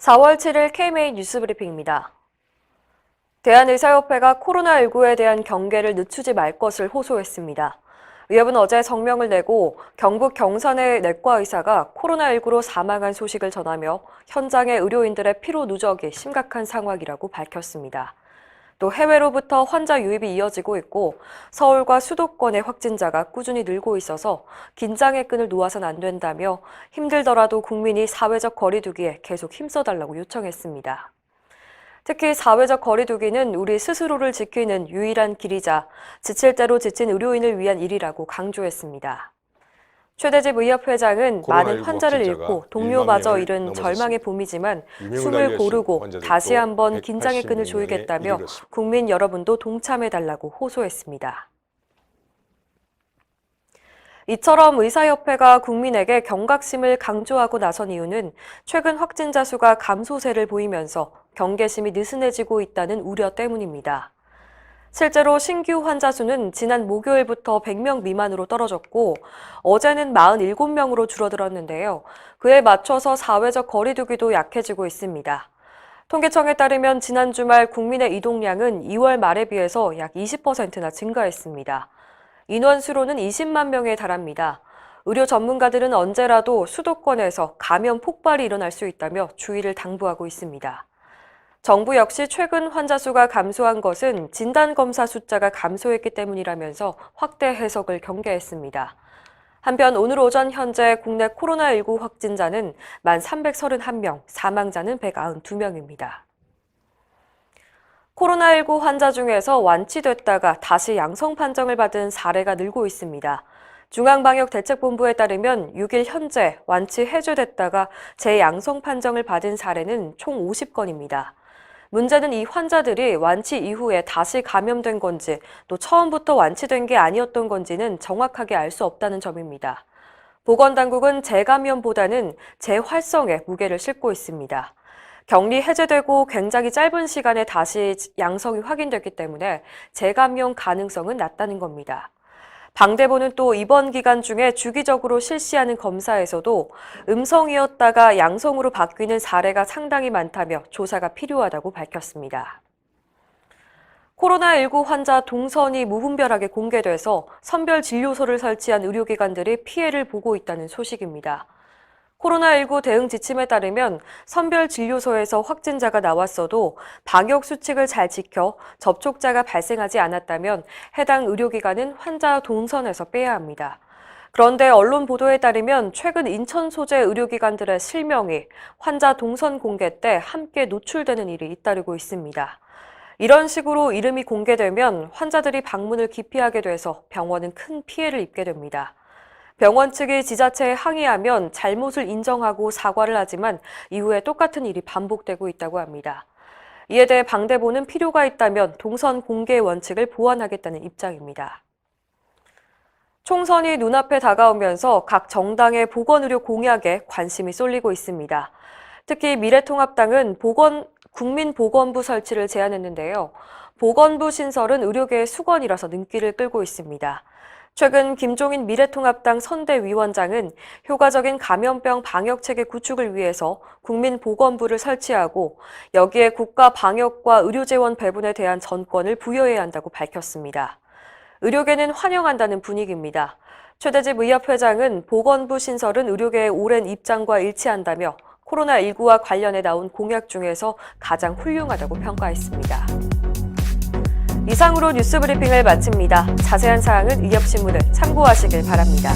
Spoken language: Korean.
4월 7일 KMA 뉴스브리핑입니다. 대한의사협회가 코로나19에 대한 경계를 늦추지 말 것을 호소했습니다. 의협은 어제 성명을 내고 경북 경산의 내과 의사가 코로나19로 사망한 소식을 전하며 현장의 의료인들의 피로 누적이 심각한 상황이라고 밝혔습니다. 또 해외로부터 환자 유입이 이어지고 있고 서울과 수도권의 확진자가 꾸준히 늘고 있어서 긴장의 끈을 놓아선 안 된다며 힘들더라도 국민이 사회적 거리 두기에 계속 힘써달라고 요청했습니다. 특히 사회적 거리 두기는 우리 스스로를 지키는 유일한 길이자 지칠 대로 지친 의료인을 위한 일이라고 강조했습니다. 최대집 의협회장은 많은 환자를 잃고 동료마저 잃은 절망의 봄이지만 숨을 고르고 다시 한번 긴장의 끈을 조이겠다며 국민 여러분도 동참해달라고 호소했습니다. 이처럼 의사협회가 국민에게 경각심을 강조하고 나선 이유는 최근 확진자 수가 감소세를 보이면서 경계심이 느슨해지고 있다는 우려 때문입니다. 실제로 신규 환자 수는 지난 목요일부터 100명 미만으로 떨어졌고 어제는 47명으로 줄어들었는데요. 그에 맞춰서 사회적 거리 두기도 약해지고 있습니다. 통계청에 따르면 지난 주말 국민의 이동량은 2월 말에 비해서 약 20%나 증가했습니다. 인원수로는 20만 명에 달합니다. 의료 전문가들은 언제라도 수도권에서 감염 폭발이 일어날 수 있다며 주의를 당부하고 있습니다. 정부 역시 최근 환자 수가 감소한 것은 진단검사 숫자가 감소했기 때문이라면서 확대 해석을 경계했습니다. 한편 오늘 오전 현재 국내 코로나19 확진자는 1,331명, 사망자는 192명입니다. 코로나19 환자 중에서 완치됐다가 다시 양성 판정을 받은 사례가 늘고 있습니다. 중앙방역대책본부에 따르면 6일 현재 완치 해제됐다가 재양성 판정을 받은 사례는 총 50건입니다. 문제는 이 환자들이 완치 이후에 다시 감염된 건지 또 처음부터 완치된 게 아니었던 건지는 정확하게 알 수 없다는 점입니다. 보건당국은 재감염보다는 재활성에 무게를 싣고 있습니다. 격리 해제되고 굉장히 짧은 시간에 다시 양성이 확인됐기 때문에 재감염 가능성은 낮다는 겁니다. 방대본은 또 이번 기간 중에 주기적으로 실시하는 검사에서도 음성이었다가 양성으로 바뀌는 사례가 상당히 많다며 조사가 필요하다고 밝혔습니다. 코로나19 환자 동선이 무분별하게 공개돼서 선별 진료소를 설치한 의료기관들이 피해를 보고 있다는 소식입니다. 코로나19 대응 지침에 따르면 선별 진료소에서 확진자가 나왔어도 방역 수칙을 잘 지켜 접촉자가 발생하지 않았다면 해당 의료기관은 환자 동선에서 빼야 합니다. 그런데 언론 보도에 따르면 최근 인천 소재 의료기관들의 실명이 환자 동선 공개 때 함께 노출되는 일이 잇따르고 있습니다. 이런 식으로 이름이 공개되면 환자들이 방문을 기피하게 돼서 병원은 큰 피해를 입게 됩니다. 병원 측이 지자체에 항의하면 잘못을 인정하고 사과를 하지만 이후에 똑같은 일이 반복되고 있다고 합니다. 이에 대해 방대본은 필요가 있다면 동선 공개 원칙을 보완하겠다는 입장입니다. 총선이 눈앞에 다가오면서 각 정당의 보건의료 공약에 관심이 쏠리고 있습니다. 특히 미래통합당은 국민보건부 설치를 제안했는데요. 보건부 신설은 의료계의 수건이라서 눈길을 끌고 있습니다. 최근 김종인 미래통합당 선대위원장은 효과적인 감염병 방역체계 구축을 위해서 국민보건부를 설치하고 여기에 국가 방역과 의료재원 배분에 대한 전권을 부여해야 한다고 밝혔습니다. 의료계는 환영한다는 분위기입니다. 최대집 의협회장은 보건부 신설은 의료계의 오랜 입장과 일치한다며 코로나19와 관련해 나온 공약 중에서 가장 훌륭하다고 평가했습니다. 이상으로 뉴스브리핑을 마칩니다. 자세한 사항은 의협신문을 참고하시길 바랍니다.